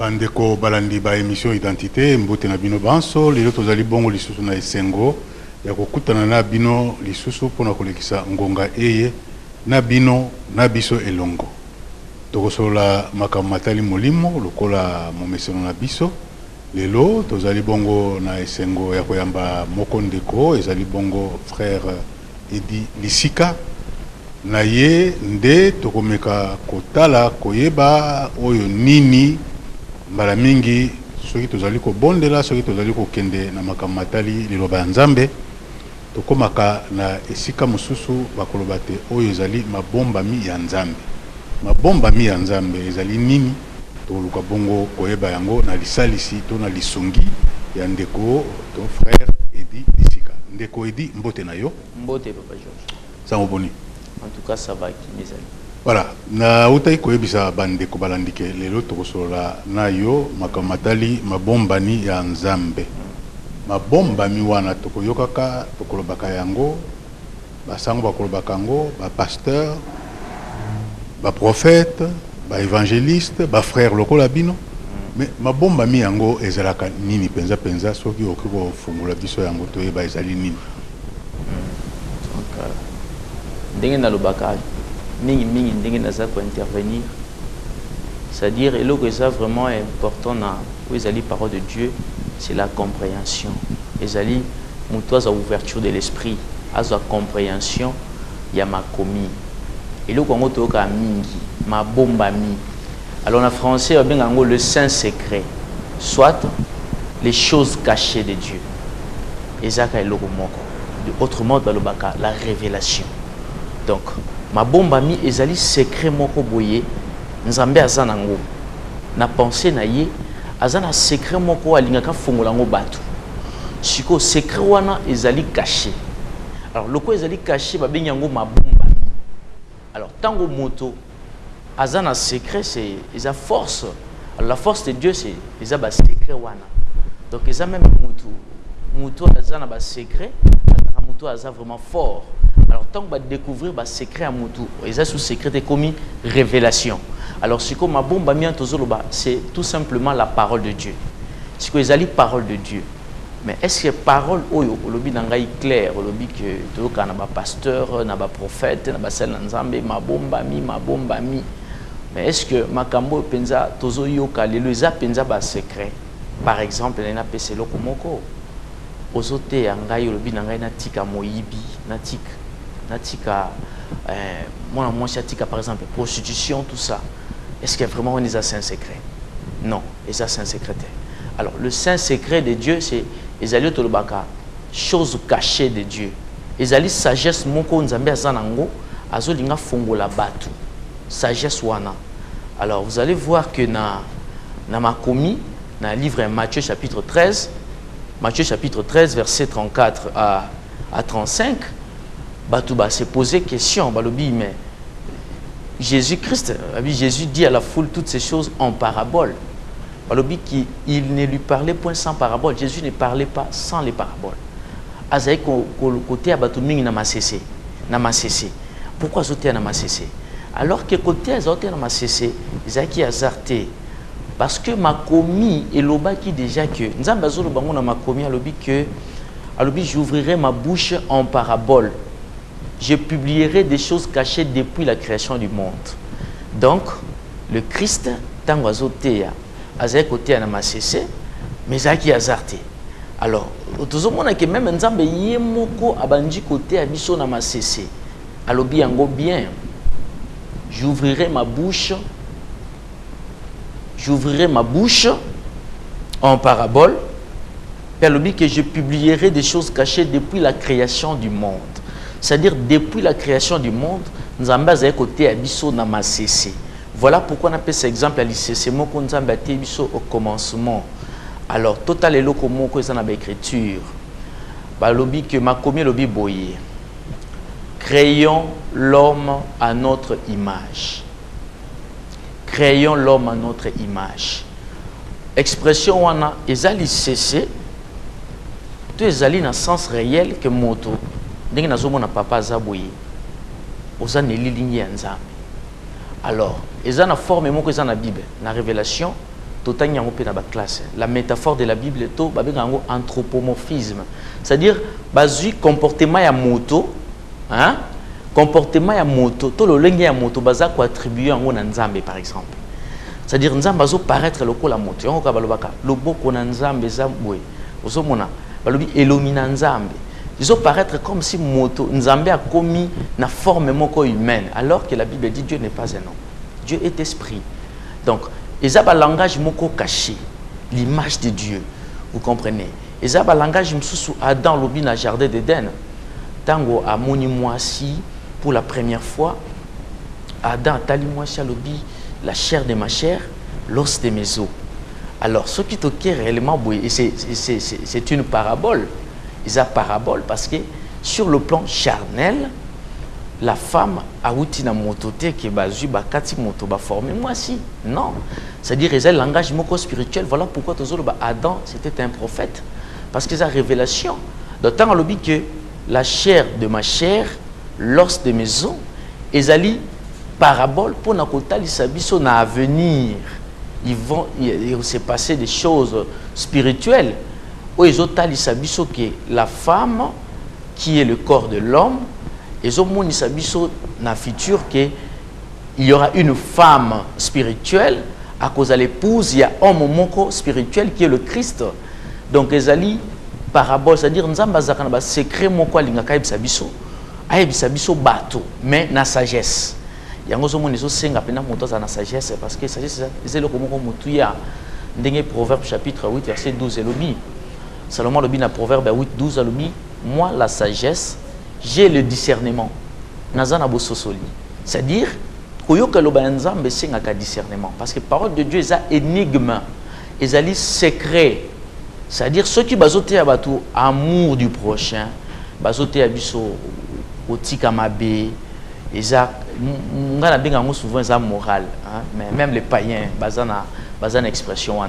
Bandeko balandi ba émission identité mbote na bino banso lelo tozali bongo lisusu na esengo ya kokutana na bino lisusu pona kolekisa ngonga eye na bino na biso elongo tokosola makamatali molimo lokola momeseno na biso lelo tozali bongo na esengo ya koyamba moko ndeko ezali bongo frère Edi Lisika na ye nde tokomeka kotala koyeba oyo nini mbala mingi soki tozali ko bondela soki tozali ko kende na makamatali liloba ya Nzambe tokomaka na esika mususu bakoloba te oyo ezali mabombami ya Nzambe. Mabombami ya Nzambe ezali nini toluka bongo koyeba yango na lisalisi to na lisungi ya ndeko to frère Edi Lisika. Ndeko Edi mbote na yo. Mbote papa Georges. Ça boni. En tout cas ça va qui mes amis. Voilà, na utai koyebisa bandeko balandike lelo tokosolola na yo makamatali mabombani ya Nzambe. Mabombami wana tokoyokaka tokolobaka yango basango bakolobaka yango ba pasteur ba prophète ba évangéliste ba frère lokola bino mais mabombami yango ezalaka nini penza soki okiko fungula biso yango toyeba ezali nini. Donc ndenge na lobaka mingi ndenge naza ko intervenir, c'est-à-dire et que ça vraiment important na ezali parole de Dieu, c'est la compréhension. Ezali mutoa za ouverture de l'esprit, aza compréhension ya makomi. Et le Congo toka mingi mabombami. Alors en français on benga ngo le saint secret, soit les choses cachées de Dieu. Ezaka eloko moko. Autrement dans le baka la révélation. Donc mabombami ezali secret moko boye Nzambe azana ngo na pensée na ye azana secret moko alingaka fongola ngo batu siko secret wana ezali caché. Alors loko ezali caché ba bengi ngo mabombami. Alors tango moto azana secret c'est eza force. Alors la force de Dieu c'est eza ba secret wana. Donc eza même moto azana ba secret, moto aza vraiment fort. Alors, tant qu'on va découvrir le secret à Moutou, et ça sous secret est commis révélation. Alors, ce qu'on m'a bomba c'est tout simplement la parole de Dieu. Ce que les parole de Dieu. Mais est-ce que parole oyo olobi nangai clair, olobi que tout cas na ba pasteur, na ba prophète, na ba sel nzambe ma bomba mi. Mais est-ce que makambo penza tozo yoka lelo za penza ba secret. Par exemple, na pese loko moko. Ozote yangai olobi nangai na tika moyibi, na tika moi tika par exemple prostitution tout ça. Est-ce que vraiment on est à saint secret? Non, les à saint secret. Alors le saint secret de Dieu c'est ezali tolobaka chose cachée de Dieu. Ezali sagesse moko nzambe azanango azolinga fongola batu. Sagesse wana. Alors vous allez voir que na makomi na livre Matthieu chapitre 13 verset 34 à 35 Batouba s'est posé question, Balobi, mais Jésus-Christ, Jésus dit à la foule toutes ces choses en parabole. Balobi qu'il ne lui parlait point sans parabole. Jésus ne parlait pas sans les paraboles. Azaï côté à Batouming n'a cessé. Pourquoi zoté n'a cessé? Alors que côté à zoté n'a cessé, Zaki a zarté. Parce que ma commis et l'oba qui déjà que Nzambazo bango na ma commis à l'obi que à l'obi j'ouvrirai ma bouche en parabole. Je publierai des choses cachées depuis la création du monde. Donc, le Christ, tant oiseauté, à côté à Namassé, mais à qui azarté. Alors, tout le monde a même un zambe yemoko abandi côté à biso Namassé. Alors, bien, j'ouvrirai ma bouche en parabole. Puis, alors, que je publierai des choses cachées depuis la création du monde. C'est-à-dire, depuis la création du monde, nous avons un côté abisso na cessé. Voilà pourquoi on appelle cet exemple à l'ICC. Nous avons abisso au commencement. Alors, total et loco moko est en écriture. Balobi que ma commis lobi boye. Créons l'homme à notre image. Créons l'homme à notre image. Expression wana ezali cessé. Tout ezali dans le sens réel que moto. Ndenge nazomona papa azaboye oza nelili ya Nzambe. Alors eza na forme moko eza na Bible na révélation totangi yango pe na ba classe. La métaphore de la Bible est to babenga yango anthropomorphisme. C'est-à-dire bazui comportement ya moto, hein? Comportement ya moto, to lo lenge ya moto baza ko attribuer yango na Nzambe par exemple. C'est-à-dire Nzambe bazo paraître lokola moto. Yango ka balobaka loboko na Nzambe za boye. Osomona balobi elomi na Nzambe. Ils ont paraître comme si moto Nzambe a commis na forme moko humaine, alors que la Bible dit Dieu n'est pas un homme. Dieu est esprit. Donc, ils ont un langage moko caché, l'image de Dieu. Vous comprenez? Ils ont un langage sous Adam lobi na jardin d'Éden. Tango a moni moisi pour la première fois. Adam tali moisi lobi la chair de ma chair, l'os de mes os. Alors, ce qui est réellement, c'est une parabole. Ils ont parabole parce que sur le plan charnel, la femme a outil na mototé qui bazu bakati moto ba formé moi si non, c'est-à-dire ils ont un langage moko spirituel. Voilà pourquoi Adam c'était un prophète parce qu'ils ont révélation. D'autant le dit que la chair de ma chair, l'os de mes os, ils ont parabole pour na kotali sabiso na avenir. Il va se passer des choses spirituelles. Ils ont dit que la femme qui est le corps de l'homme, ils ont dit dans le futur qu'il y aura une femme spirituelle à cause de l'épouse, il y a un moment spirituel qui est le Christ. Donc ils ont dit parabole, c'est-à-dire nous avons un secret moko lingaka ebisabiso, ayebisabiso bateau, mais na sagesse. Il y a un moment où ils ont na sagesse parce que sagesse c'est le comment mutuya. Ndenge Proverbe chapitre 8 verset 12 elobi. Salomon le dit dans Proverbe 8, 12, moi la sagesse, j'ai le discernement. C'est-à-dire, c'est un discernement. Parce que la parole de Dieu est un énigme, est un secret. C'est-à-dire, ceux qui bazotent à amour du prochain, bazotent à au tikamabe, souvent c'est moral. Mais même les païens, bazan expression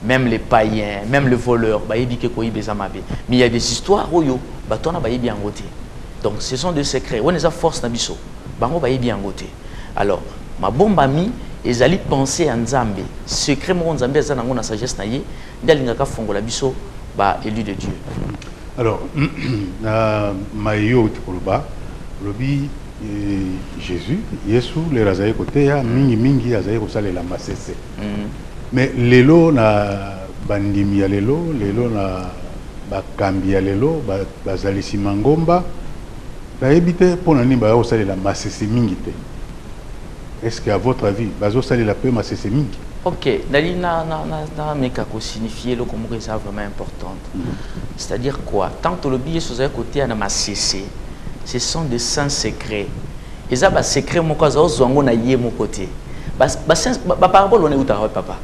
même les païens, même les voleurs, mais il y a des histoires où bien goté. Donc ce sont des secrets. On a des forces nabiso, bango bien goté. Alors, ma bombe ami, ils allaient penser à Nzambe. Secret mon Nzambe ça nango na sagesse na ye, ndalingaka fongola biso ba élu de Dieu. Alors, na mayo tikoloba, lobi Jésus, Yesu le razaye côté ya mingi azaye ko salela masese. Mais lelo na bandimi ya lelo na bakambi ya lelo bazalisi mangomba baebite pona ni ba osalela masese mingi te. Est-ce que à votre avis bazo salela pe masese mingi? OK, dali na meka ko signifier le comme c'est vraiment important. C'est-à-dire quoi? Tant que le billet sur côté na masese, ce sont des saints secrets. Et ça ba secret moko za ozwango na ye mo côté. Ba parabole on est où ta papa?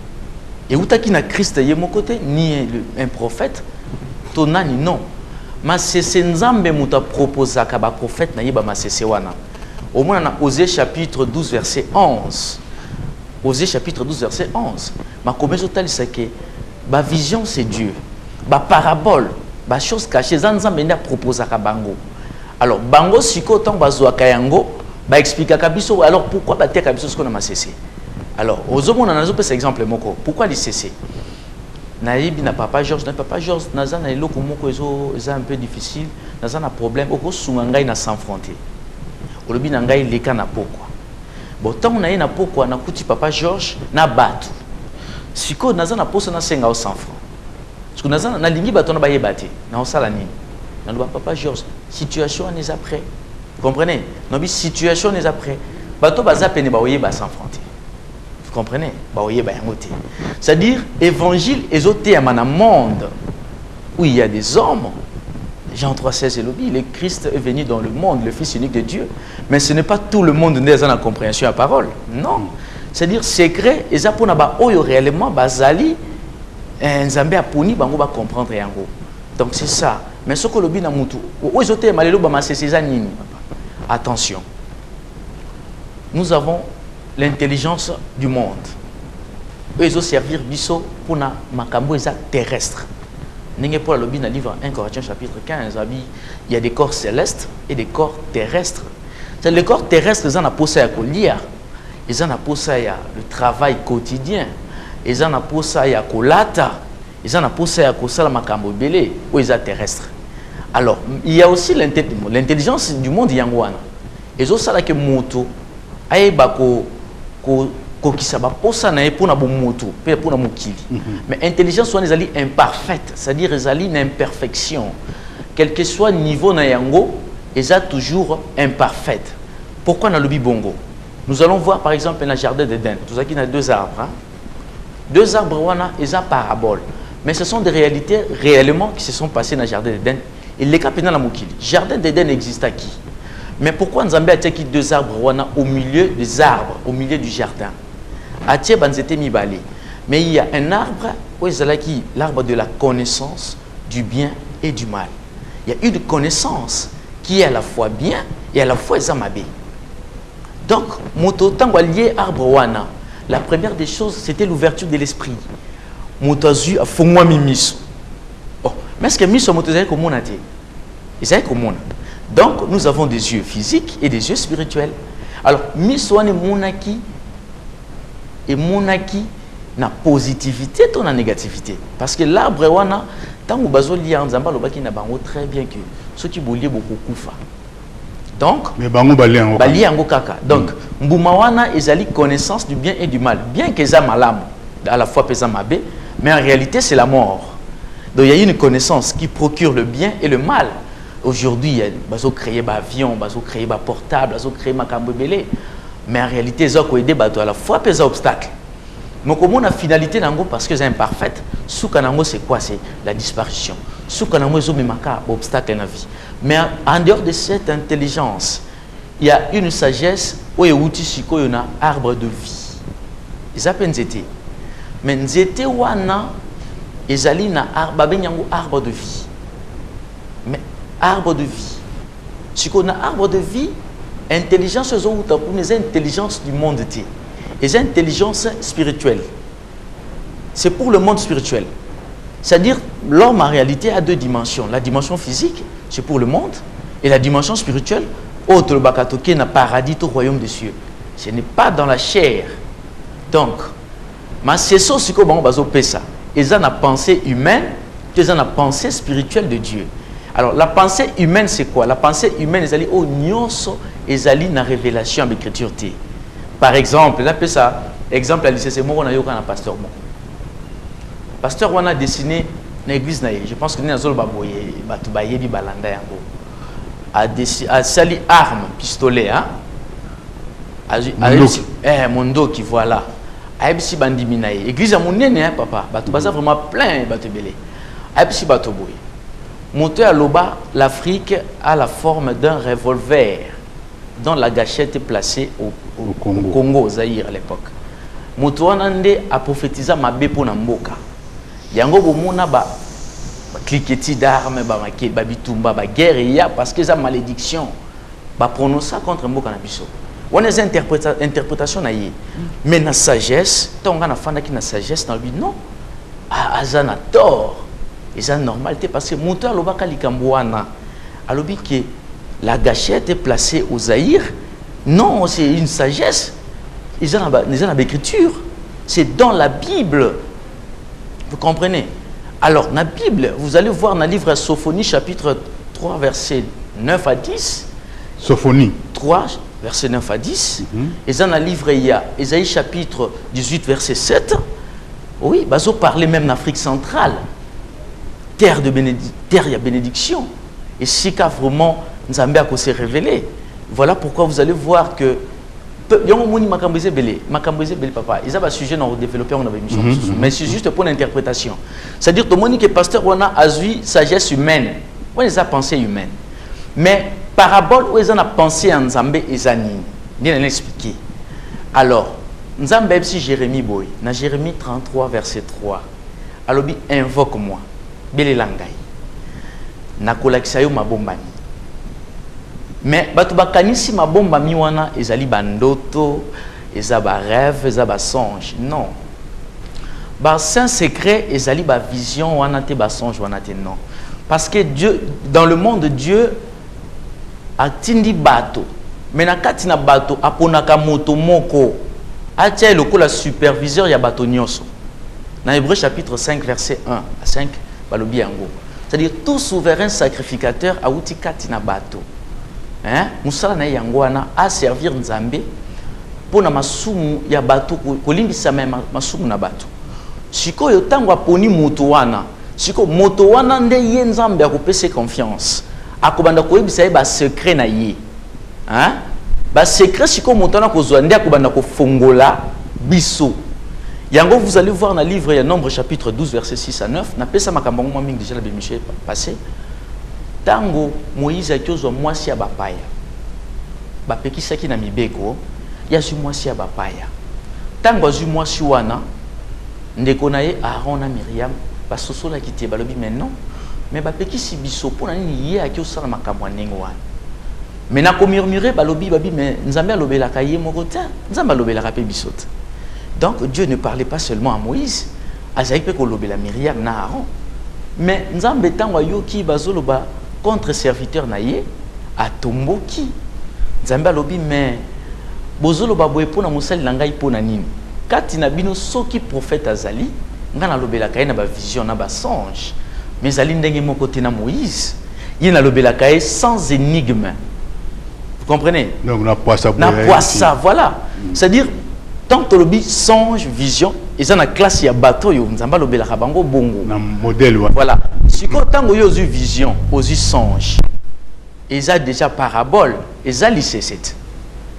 Et où t'as qui na Christ yé mon côté ni un prophète tonani non ma c'est Nzambe muta proposa ka ba prophète na yeba ma c'est wana au moins na Osée chapitre 12 verset 11. Osée chapitre 12 verset 11 ma commence tali c'est que ba vision c'est Dieu ba parabole ba chose cachée Nzambe nda proposa ka bango. Alors bango siko tant bazwa ka yango ba expliquer ka biso alors pourquoi ba te ka biso ce qu'on a ma c'est. Alors, aux hommes, on a un exemple. Pourquoi les cesser? Naïbi n'a papa Georges, Nazan a un peu difficile, Nazan a un problème, au Sungangai n'a s'enfronté. Au lobby Nangai, les cas n'a pourquoi. Bon, tant on a un pourquoi, n'a coûté papa Georges, n'a battu. Si quoi, Nazan a posé na 5 francs. Parce que Nazan a l'ingé bâton n'a battu, n'a pas salani. N'a pas papa Georges, situation n'est après. Vous comprenez? Non, mais situation n'est après. Bateau baza peine baoye bas s'enfronter. Vous comprenez? C'est-à-dire, évangile est ôté à un monde où il y a des hommes. Jean 3,16 et le Christ est venu dans le monde, le Fils unique de Dieu. Mais ce n'est pas tout le monde qui est dans la compréhension à la parole. Non. C'est-à-dire, secret, et ça pour nous réellement, bazali, Nzambe a puni, bango va comprendre yango. Donc c'est ça. Mais ce que le bin a mutu, où ils ont été malheureux, c'est attention. Nous avons l'intelligence du monde. Eux, ils ont servi biso pour na makambo terrestre. N'est-ce pas le livre 1 Corinthiens chapitre 15, il y a des corps célestes et des corps terrestres. C'est les corps terrestres, ils en ont posé à lire, ils en ont posé à le travail quotidien, ils en a pour ça ya kolata, ils en a pour ça ya kosala makambo belé ou ils terrestres. Alors, il y a aussi l'intelligence du monde yangwana. Et ça là que moto aye bako ko kisaba posa na pour na bo moto, pour na mokili. Mais intelligence soit les imparfaite, c'est-à-dire les une imperfection. Quel que soit le niveau na yango, ils a toujours imparfaite. Pourquoi na lobi bongo? Nous allons voir par exemple dans le jardin d'Éden, tout ça qui a deux arbres. Hein? Deux arbres wana, ils ont parabole. Mais ce sont des réalités réellement qui se sont passées dans le jardin d'Éden. Et les cas dans la mokili. Jardin d'Éden existe à qui? Mais pourquoi Nzambe a tiré deux arbres wana au milieu des arbres, au milieu du jardin? A tiré banzete mibale. Mais il y a un arbre où ils l'arbre de la connaissance du bien et du mal. Il y a une connaissance qui est à la fois bien et à la fois zamabé. Donc, moto tango lié arbre wana. La première des choses, c'était l'ouverture de l'esprit. Moto azu a fongwa mimiso. Oh, mais est-ce que miso moto zay comme on a dit? Ils comme on. Donc, nous avons des yeux physiques et des yeux spirituels. Alors, miso ane monaki et monaki na positivité ou na négativité. Parce que l'arbre wana tango bazo lié en zamba lobaki na bango très bien que ceux qui boulier beaucoup kufa. Donc, mais bango bali yango kaka. Donc, mbuma wana ezali connaissance du bien et du mal. Bien que ça malamu, à la fois pesa mabe, mais en réalité c'est la mort. Donc il y a une connaissance qui procure le bien et le mal. Aujourd'hui, ils ont créé des avions, ils ont créé des portables, ils ont créé des cambobélés. Mais en réalité, ils ont aidé à la fois des obstacles. Donc, comment la finalité parce que c'est imparfaite. Soukanango, c'est quoi? C'est la disparition. Soukanango, ils ont mis des obstacles dans la vie. Mais en dehors de cette intelligence, il y a une sagesse où il y a un arbre de vie. Ils appellent Nzete. Mais Nzete wana, ils allaient na arbre de vie. Mais arbre de vie. Si on a arbre de vie, intelligence, c'est une intelligence du monde. Et c'est intelligence spirituelle. C'est pour le monde spirituel. C'est-à-dire, l'homme en réalité a deux dimensions. La dimension physique, c'est pour le monde. Et la dimension spirituelle, autre le bakatoke n'a paradis au royaume des cieux. Ce n'est pas dans la chair. Donc, c'est ça ce que bon bazo pesa. Ils ont la pensée humaine, ils ont la pensée spirituelle de Dieu. Alors, la pensée humaine, c'est quoi? La pensée humaine, ils allaient au nyonso, ils allaient dans la révélation de l'écriture. Par exemple, là, ça, exemple, à lycée, c'est moi, on a eu un pasteur. Pasteur, on a dessiné l'église. Je pense que nous avons dit a sali arme, pistolet. Mondo qui voilà. Aïbsi bandiminaye. L'église a mon nez, papa. Bato baza vraiment plein, bato belé. Aïbsi bato boy. Monté à l'Oba, l'Afrique a la forme d'un revolver dont la gâchette est placée au Congo, Zaïre à l'époque. Moutouanande a prophétisé ma bépo namboka. Yango bomona ba cliquetis d'armes, ba bitumba, ba guerre parce que ça malédiction. Ba prononcer contre mboka na biso. On a des interprétations naïe. Mais la sagesse, tant on a fanda qui na sagesse dans lui non. Azana tort. Et ça normalité parce que monteur l'obaka likambouana. Alobi que la gâchette est placée au Zaïre. Non, c'est une sagesse. Ils ont l'écriture. C'est dans la Bible. Vous comprenez? Alors, dans la Bible, vous allez voir dans le livre Sophonie, chapitre 3, versets 9 à 10. Sophonie. 3, versets 9 à 10. Et dans le livre, il y a Ésaïe, chapitre 18, verset 7. Oui, ils ont parlé même d'Afrique centrale. Terre de bénédiction. Et si vraiment Nzambe a s'est révélé, voilà pourquoi vous allez voir que papa, ils ont un sujet dans le développement de l'émission, mais c'est juste pour l'interprétation. C'est-à-dire que le pasteur a eu sagesse humaine, on les a pensées humaines. Mais parabole où ils ont pensé en Nzambe et Zanine, bien l'expliquer. Alors, Nzambe si Jérémie boy, dans Jérémie 33 verset 3, alors invoque-moi. Belelangay nakolakisayo mabombami mais batu bakanisi mabombami wana ezali bandoto eza ba rêve eza ba songe non ba saint secret ezali ba vision wana te ba songe wana te non parce que Dieu dans le monde Dieu atindi bato mais na kati na bato aponaka moto moko atia lokola superviseur ya bato nyonso Dans Hébreux chapitre 5, verset 1 à 5, balobi yango. C'est-à-dire, tout souverain sacrificateur a outi katina bato. Hein? Musala na yango wana a servir Nzambe pour na masumu ya bato, kolimbisa masumu na bato. Siko yo tango aponi moto wana, siko moto wana nde ye Nzambe akopesa confiance. Akobanda koyebisa ye ba secret na ye. Hein? Ba secret siko moto wana kozwa nde akobanda kofongola biso. Yango, vous allez voir dans le livre, il y a Nombre chapitre 12, verset 6 à 9. Na pesa makambango mwa mingi déjà la bémiché passé. Tango Moïse a kiozwa mwasi ya bapaya. Bapekisaki na mibeko, ya su mwasi ya bapaya. Tango azu mwasi wana, ndeko na ye Aaron na Myriam, basosola kiti balobi maintenant, mais bapekisi biso pona nini ye akiosala makambo ndenge wana. Mais na ko murmurer balobi babi mais Nzambe alobelaka ye moko te, Nzambe alobelaka pe biso te. Donc Dieu ne parlait pas seulement à Moïse, Azaïk pe kolobela Myriam na Aaron, mais Nzambe tango yoki bazoloba contre serviteur na ye a tomboki. Nzambe alobi mais bozoloba boye pona mosali na ngai pona nini? Kati na bino soki prophète azali, nga na lobelaka ye na ba vision na ba songe. Mais zali ndenge moko te na Moïse, ye na lobelaka ye sans énigme. Vous comprenez? Donc na poissa voilà. C'est-à-dire tant que le songe, vision, ils ont la classe ya bateau yo nzamba lobela kabango bongo. Na modèle voilà. Si quand tant que yo vision, aux songe, ils ont déjà parabole, ils ont lycée cette.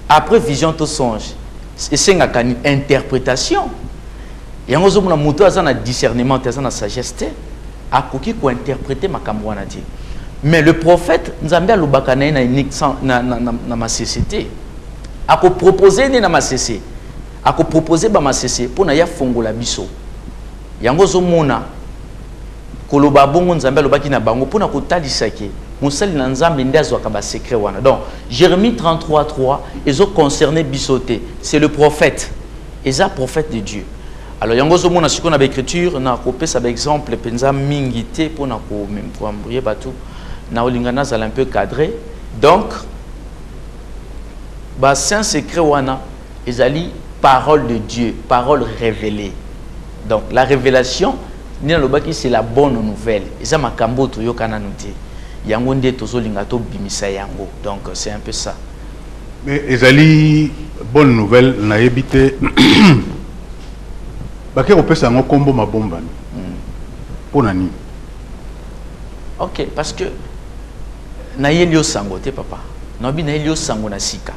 Après vision to songe, c'est une interprétation. Et on a moto azana discernement, azana sagesse, a koki ko interpréter makambo wana ti. Mais le prophète nzamba lobaka na ma société. A ko proposer na ma société. A ko proposer ba masese pona ya fongola biso yango zo mona koloba bongo Nzambe alobaki na bango pona kotalisa ke mosali na Nzambe nde azwaka ba secret wana. Donc Jérémie 33:3 ezo concerné bisoté, c'est le prophète, eza prophète de Dieu. Alors yango zo mona siko na ba écriture na ko pesa ba exemple penza mingi te pona ko même ko embrouiller batou na olingana zala un peu cadré. Donc ba saint secret wana ezali parole de Dieu, parole révélée. Donc la révélation, c'est la bonne nouvelle. Ça m'a kambo to yokana noté. Yango nde tozo lingato bimisa yango. Donc c'est un peu ça. Mais ezali bonne nouvelle na ebité. Baké on peut ça ngo kombo mabomba. Pona ni. OK, parce que na yelio sango te papa. Na bi na yelio sango na sika.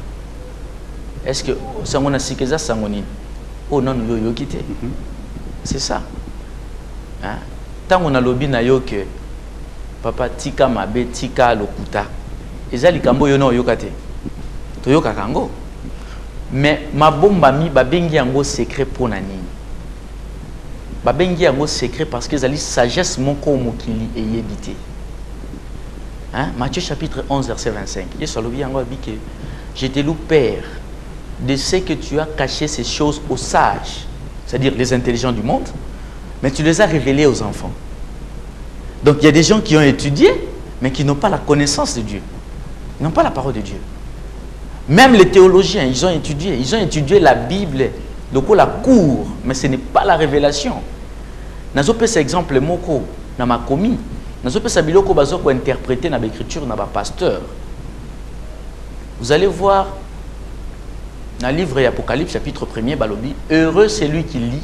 Est-ce que sango na sikeza sango nini? Oh non yo yo kité. C'est ça. Hein? Tant on a lobby na yo que papa tika mabe tika lokuta. Ezali kambo yo no yo kate. To yo kakango. Mais mabomba mi babengi yango secret pona nini? Babengi yango secret parce que ezali sagesse moko mokili eyebité. Hein? Matthieu chapitre 11 verset 25. Yesu alobi yango abike je te loue Père de ce que tu as caché ces choses aux sages, c'est-à-dire les intelligents du monde, mais tu les as révélées aux enfants. Donc il y a des gens qui ont étudié, mais qui n'ont pas la connaissance de Dieu. Ils n'ont pas la parole de Dieu. Même les théologiens, ils ont étudié la Bible, donc la cour, mais ce n'est pas la révélation. Nazo pe cet exemple moko na makomi, nazo pe sa biloko bazo ko interpréter na l'écriture na ba pasteur. Vous allez voir dans le livre Apocalypse, chapitre 1er, Balobi, heureux c'est lui qui lit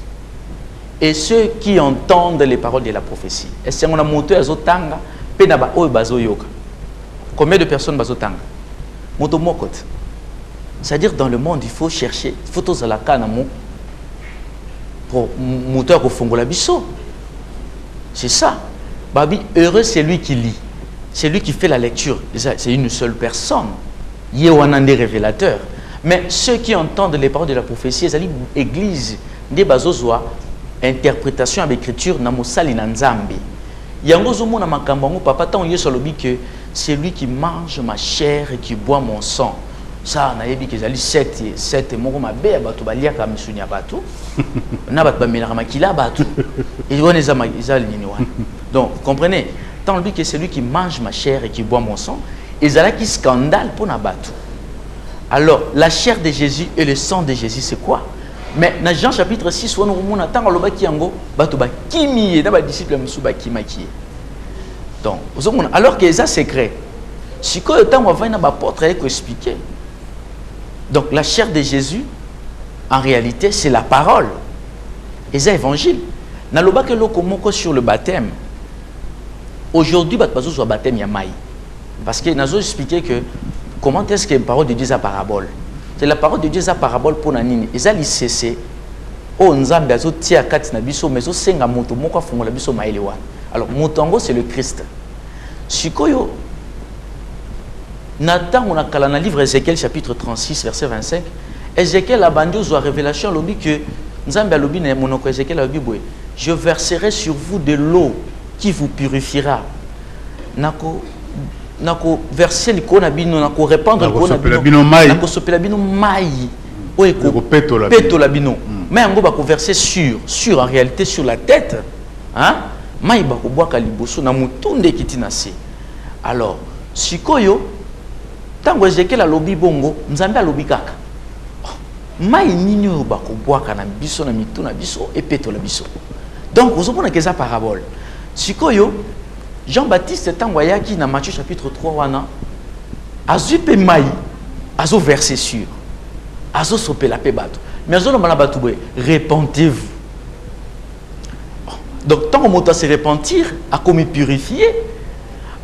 et ceux qui entendent les paroles de la prophétie. Et c'est mon moto azotanga, penaba oyo bazo yoka. Combien de personnes bazo tanga? Moto mokot. C'est-à-dire dans le monde, il faut chercher, il faut tous à la canne pour moteur au fongo la biso. C'est ça. Babi, heureux c'est lui qui lit. C'est lui qui fait la lecture. C'est une seule personne. Yewanande révélateur. Mais ceux qui entendent les paroles de la prophétie, c'est l'église des bazozwa, interprétation avec l'écriture, na mosali na nzambe. Yango zomo na makambango papa tant yeso lobi que c'est lui qui mange ma chair et qui boit mon sang. Ça na yebi que zali 7 moko mabe ya bato baliaka misuni ya bato. Na bato bamelaka makila bato. Et on les a nini wana. Donc vous comprenez, tant lui que c'est lui qui mange ma chair et qui boit mon sang, et zala qui scandale pour na bato. Alors, la chair de Jésus et le sang de Jésus, c'est quoi? Mais dans Jean chapitre 6, on a tant de yango, batuba kimi, d'abord disciple musuba kimaki. Donc, alors que ça secret, si que temps on va na apôtre expliquer. Donc la chair de Jésus, en réalité, c'est la parole. Et c'est l'évangile. Dans le bac sur le baptême, aujourd'hui, il y a baptême yamaï. Parce que nous avons expliqué que comment est-ce que la parole de Dieu est parabole. C'est la parole de Dieu est parabole pour Nanini. Et ça, il cessé. Oh, nous avons dit à Katina Bisso, mais aussi à Moto, Moko Fongola Bisso Maïlewa. Alors, Motango, c'est le Christ. Sikoyo, Nathan, on a dans le livre Ézéchiel, chapitre 36, verset 25. Ézéchiel a bandu aux révélations, lobby que je verserai sur vous de l'eau qui vous purifiera. Nako verser le konabino, nako répandre le konabino, nako sopelabino maï, oeko peto labino. Mais on va verser sur en réalité sur la tête, hein? Maï bako boaka liboso na mutunde kitinase. Alors, sikoyo, tango Ézéchiel a lobi bongo, nzambe a lobi kaka. Maï nino bako boaka na biso na mituna biso et peto la biso. Donc, vous comprenez que ça parabole. Sikoyo, Jean-Baptiste Tangoyaki dans Matthieu chapitre 3 wana azupe maï azo verser sur azo sopé la paix bateau mais azo na bateau repentez-vous. Donc tant qu'on se repentir a comme purifier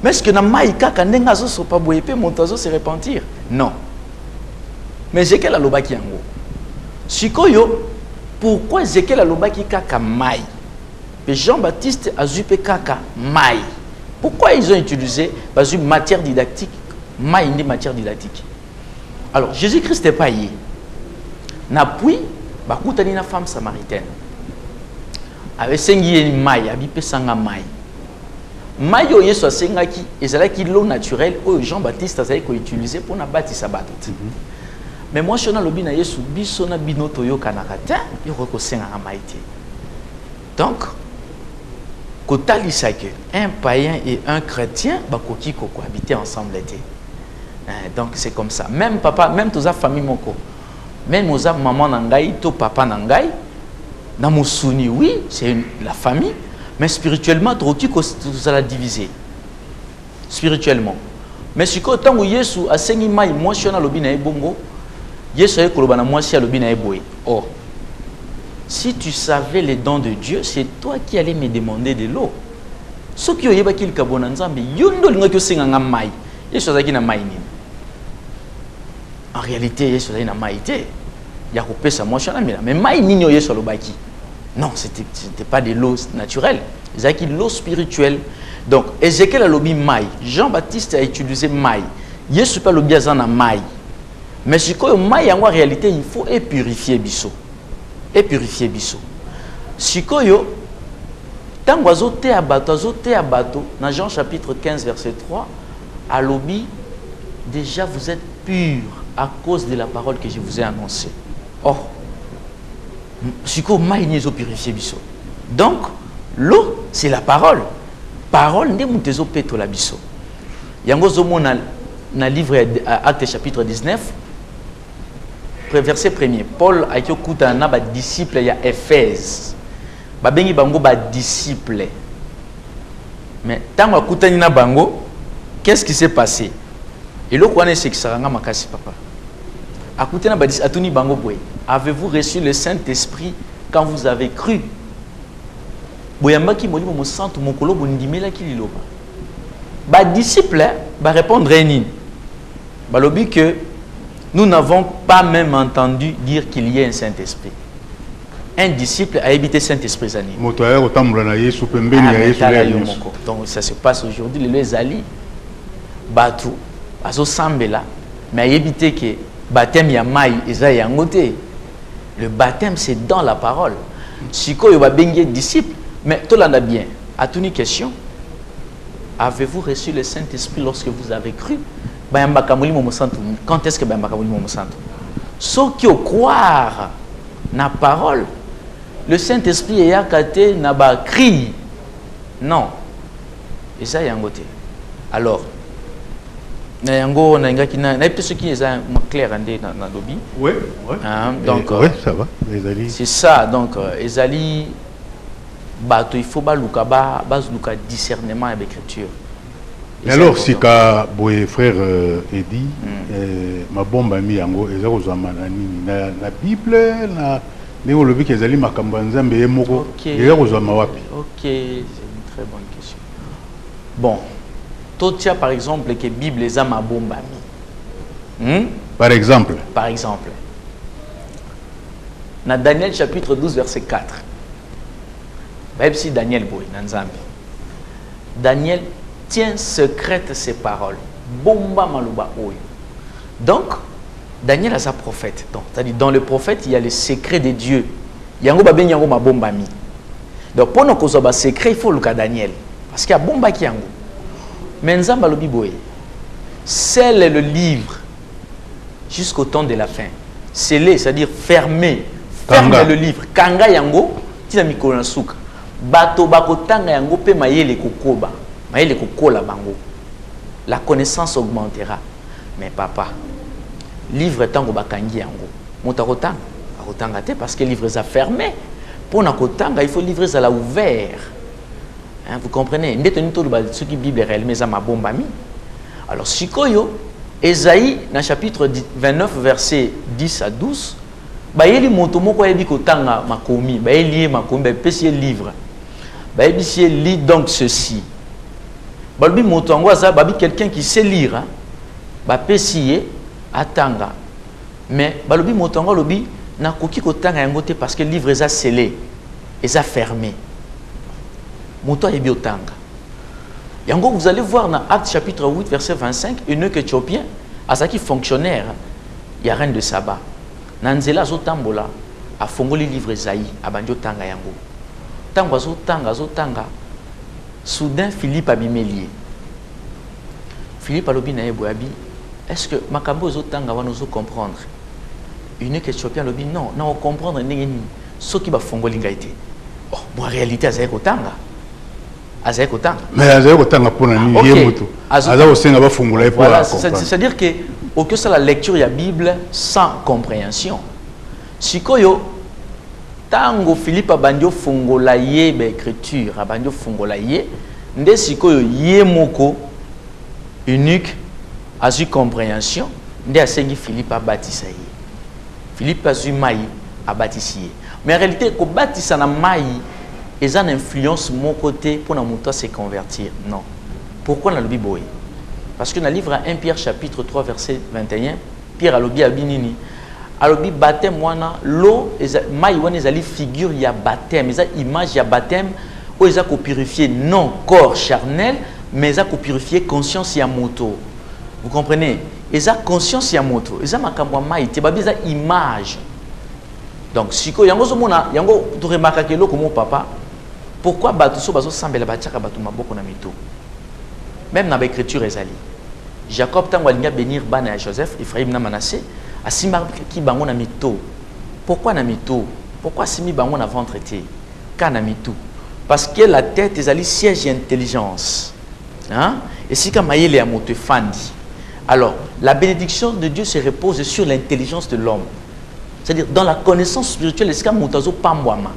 mais est-ce que na maï kaka ndenga azo sopa boye pe montazo se repentir non mais Ézéchiel alobaki yango sikoyo pourquoi Ézéchiel alobaki kaka maï et Jean-Baptiste azupe kaka maï. Pourquoi ils ont utilisé une matière didactique, maï matière didactique? Alors, Jésus-Christ n'est pas y. N'appuie, bakutani na femme samaritaine. Avec sengi maï, abipé sanga maï. Maï yo yeso sengaki, et c'est là qu'il l'eau naturelle, où Jean-Baptiste a utilisé pour na bâti sa batte. Mais moi, je suis dans le bina yesu, biso na binoto yo kanakata, yo ko senga maïté. Donc, un païen et un chrétien bakoki ko cohabiter ensemble. Donc c'est comme ça. Même papa, même toute la famille moko, même aux maman nangai, to papa nangai, na musuni oui, c'est la famille, mais spirituellement troki ko tout la diviser. Spirituellement. Mais si ko tango Yesu asengi mai emotional lobina e bongo, Yesu e koloba na mwasi lobina e boy. Oh. Si tu savais les dons de Dieu, c'est toi qui allais me demander de l'eau. Ce qui est le cas de Nzambe, yondo linga ki osenga nga mai. Yesu azaki na mai nini. En réalité, Yesu azaki na mai te. Ya ko pesa mo chana mais mai nini Yesu alobaki. Non, c'était pas de l'eau naturelle. Azaki l'eau spirituelle. Donc Ézéchiel a lobi mai, Jean-Baptiste a utilisé mai. Yesu pas lobi azana mai. Mais ce que mai en réalité, il faut purifier biso. Et purifier biso. Sikoyo, tango azote abato, dans Jean chapitre 15, verset 3, à l'obi, déjà vous êtes purs à cause de la parole que je vous ai annoncée. Or, sikoyo maïnezo purifier biso. Donc, l'eau, c'est la parole. Parole, ne moutezo peto la biso. Yango zomo na livre Actes chapitre 19, verset 1er, Paul a été un disciple à Éphèse. Babengi bango ba disciple. Mais tant que na bango, qu'est-ce qui s'est passé? Et le quoi c'est que ça ranga makasi papa. Akutena ba atuni bango boy. Avez-vous reçu le Saint-Esprit quand vous avez cru? Boyamba ki molimo mo santo mokolo bondimela ki liloba. Ba disciple ba répondre nini? Ba lobi que nous n'avons pas même entendu dire qu'il y ait un Saint-Esprit. Un disciple a habité Saint-Esprit. Donc ça se passe aujourd'hui. Les alliés, Batu, Azo Sambela, mais a habité que baptême Yamaï et Yangote. Le baptême c'est dans la parole. Si vous avez disciple, mais tout là bien. À toute une question, avez-vous reçu le Saint-Esprit lorsque vous avez cru? Quand est-ce que ceux qui croient na parole, le Saint-Esprit est yakate na ba cri. Non. Et ça y a un côté. Alors, Yango na ngaki na peut ce qui est clair andé na lobby. Oui, oui. Donc oui, ça va. C'est ça donc ezali bato il faut ba luka ba luka discernement avec l'écriture. Mais alors si ka boye frère Eddy ma bombe ami yango eza kozama na nini na Bible na ndenge lobi ke ezali makambo ya Nzambe ye moko eza kozama wapi? OK, c'est une très bonne question. Bon, totia par exemple que Bible eza ma bombe ami. Par exemple. Par exemple. Dans Daniel chapitre 12 verset 4. Même si Daniel boy dans Nzambe. Daniel tient secrète ses paroles. Bomba maluba oyo. Donc Daniel a sa prophète. Donc c'est-à-dire dans le prophète il y a le secret de Dieu. Yango ba ben yango ma bomba mi. Donc pour nous kozoba secret il faut le cas Daniel parce qu'il y a bomba qui yango. Mais Nzamba lobi boy. Scelle le livre jusqu'au temps de la fin. Scellé, c'est-à-dire fermé. Ferme le livre. Kanga yango, tina mikolo na suka. Bato bakotanga yango pe mayele kokoba. Mayele kokola bango. La connaissance augmentera. Mais papa, livre tango bakangi yango. Mota kotanga, akotanga te parce que livre est fermé. Pour na kotanga, il faut livrer ça là ouvert. Hein, vous comprenez? Ndetoni to ba ce qui Bible réellement ça ma bomba mi. Alors sikoyo Esaïe dans chapitre 29 verset 10 à 12 ba yeli moto moko yebi kotanga makomi ba yeli makomi ba pesi livre ba yebi si lit donc ceci ba lobi moto ngo za ba bi quelqu'un qui sait lire hein? Ba pesi atanga mais ba lobi moto ngo lobi na koki kotanga yango te parce que livre est scellé et fermé moto yebi otanga. Yango, vous allez voir dans Actes chapitre 8, verset 25, Eunuque éthiopien, à ce qui fonctionnaire, il y a reine de sabbat. Nanzela zotambola, a fongoli livre Esaïe, a banjo tanga yango. Tanga zotanga. Soudain, Philippe a bimelié. Philippe a lobi na eboabi, est-ce que makambo zotanga va nous comprendre? Eunuque éthiopien lobi, non, on comprendre n'engeni, ce qui va fongoli ngaite. Oh, bon, en réalité, c'est kotanga. Mais c'est-à-dire que au que ça la lecture de la Bible sans compréhension. Sikoyo tango Philippe abandio fongola ye be écriture abandio fongola ye nde sikoyo ye moko unique a eu compréhension nde asengi Philippe abatisa ye. Philippe a eu mai abatisi ye. Mais en réalité ko batisa na mai ils ont une influence de mon côté pour nous se convertir. Non. Pourquoi dans le Bible? Parce que dans le livre 1 Pierre chapitre 3 verset 21, Pierre a lobi abinini. A lobi baptême wana l'eau mai wana ezali figure ya baptême, eza image ya baptême où ils ont purifier non corps charnel, mais ils ont purifier conscience ya moto. Vous comprenez? Ils ont conscience ya moto. Ils ont makambo mai te babi eza image. Donc si ko yango zo mona yango to remarka ke loko mon papa. Pourquoi bato so bazo sambela batiaka bato maboko na mito? Même dans l'écriture ezali. Jacob tango alinga bénir bana ya Joseph, Ephraim na Manassé, asimba ki bango na mito. Pourquoi na mito? Pourquoi simi bango na ventre te? Ka na mito? Parce que la tête ezali siège d'intelligence. Hein? Et si ka mayele ya moto fandi. Alors, la bénédiction de Dieu se repose sur l'intelligence de l'homme. C'est-à-dire dans la connaissance spirituelle, est-ce que motazo pambwama?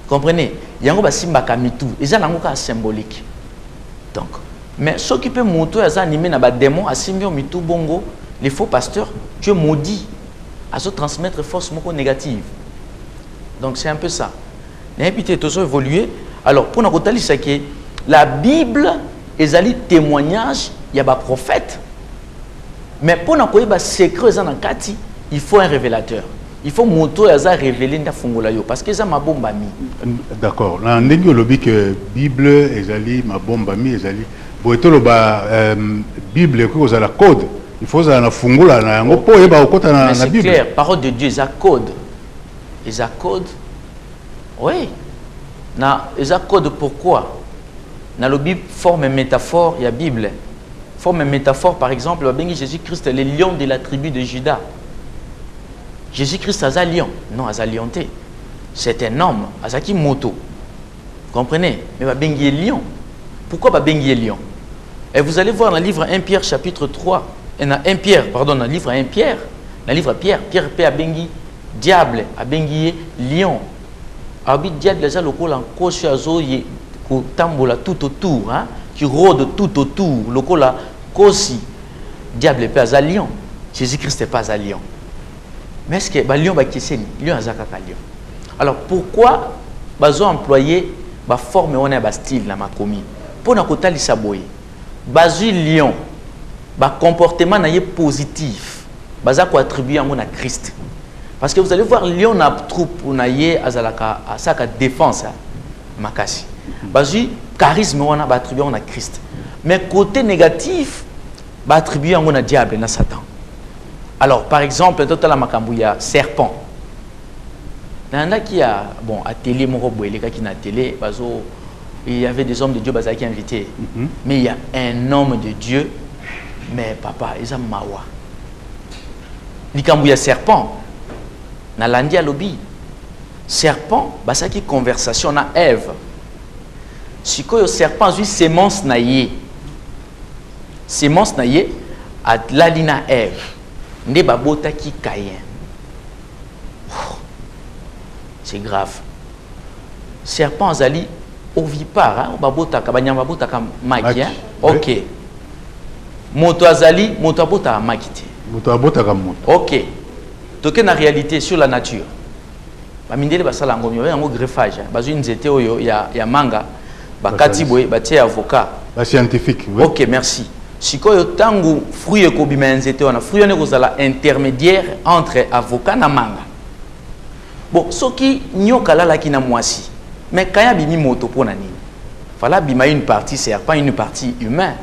Comprenez? Yango basimba kamitu, eza nango ka symbolique. Donc, mais ce qui peut moto eza animé na ba démon asimbi mitu bongo, les faux pasteurs, Dieu maudit à se transmettre force moko négative. Donc c'est un peu ça. Et puis tout ça évolué. Alors pour nous c'est que la Bible ezali témoignage, il y a ba prophète. Mais pour nous koyeba secret eza na kati, il faut un révélateur. Il faut moto yaza révéler nda fongola yo parce que ça ma bomba mi. D'accord. Là ndenge lobi que Bible ezali ma bomba mi ezali boeto loba Bible ko za la code. Il faut za na fongola na yango po yeba okota na Bible. C'est clair, parole de Dieu za code. Eza code. Oui. Na eza code pourquoi? Na lobi forme métaphore ya Bible. Forme métaphore par exemple, bengi Jésus-Christ le lion de la tribu de Juda. Jésus-Christ a lion. Non, a lionté. C'est un homme, Azaki moto. Vous comprenez? Mais va bengi lion. Pourquoi va bengi lion? Et vous allez voir dans le livre 1 Pierre chapitre 3, dans le livre 1 Pierre, dans le livre Pierre peut abengi diable, abengi lion. Abi diable déjà le col en coche azo qui tambola tout autour, hein, qui rôde tout autour, le col kosi diable peut à lion. Jésus-Christ n'est pas à lion. Mais est-ce que le lion va qui lion à zakaka lion. Alors pourquoi bazo employer ba forme on a ba style na makomi pour na kota lisaboye bazu lion ba comportement na positif baza ko attribuer à Christ parce que vous allez voir lion na troupe na ye azalaka asaka défense makasi bazu charisme on a ba attribuer à Christ mais côté négatif ba attribuer à diable na Satan. Alors par exemple total makambu ya serpent. Qui a bon à télé qui na télé il y avait des hommes de Dieu qui invités mais il y a un homme de Dieu mais papa ils ont mawa likambu serpent na landi à lobby serpent basaki conversation na Ève sikoyo serpent zui sémence na ye à lalina Ève nde babota ki Caïn. C'est grave. Serpent zali ovipare, hein, babota kabanyama babota ka maki, hein. OK. Moto azali, moto abota makite. Moto abota ka moto. OK. Toke na réalité sur la nature. Ba mindele basala ngomyo, yango greffage, bazu nzete oyo ya manga, bakati boye batie avocat. Ba scientifique, oui. OK, merci. Sikoyo tangu fruit ekobima nzete wana, fruit ne kozala intermédiaire entre avocat na manga. Bon, ce qui nyoka la qui na mwasi, mais quand y a bimi moto pour nani, fala bima une partie serpent, une partie humain.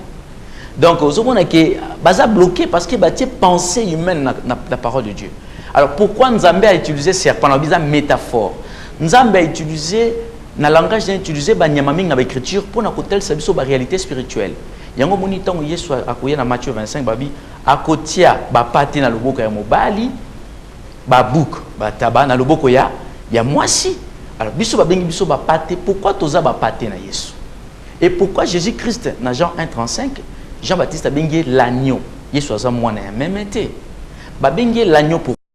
Donc, ce qu'on a que baza bloqué parce que bah pensée humaine la parole de Dieu. Alors pourquoi Nzambe a utilisé serpent, on a métaphore. Nzambe a utilisé na langage n'a utilisé ba nyamami na écriture pour na kotel sabiso ba réalité spirituelle. Yango moni tango Yesu akoya na Matthieu 25 babi akotia ba pati na loboko ya mobali. Babouk, bataba na loboko ya mwasi. Alors biso babengi biso ba pate, pourquoi toza ba pate na Yesu? Et pourquoi Jésus-Christ dans Jean 1:35, Jean-Baptiste a bengi l'agneau. Yesu aza mwana ya même été. Ba bengi l'agneau pour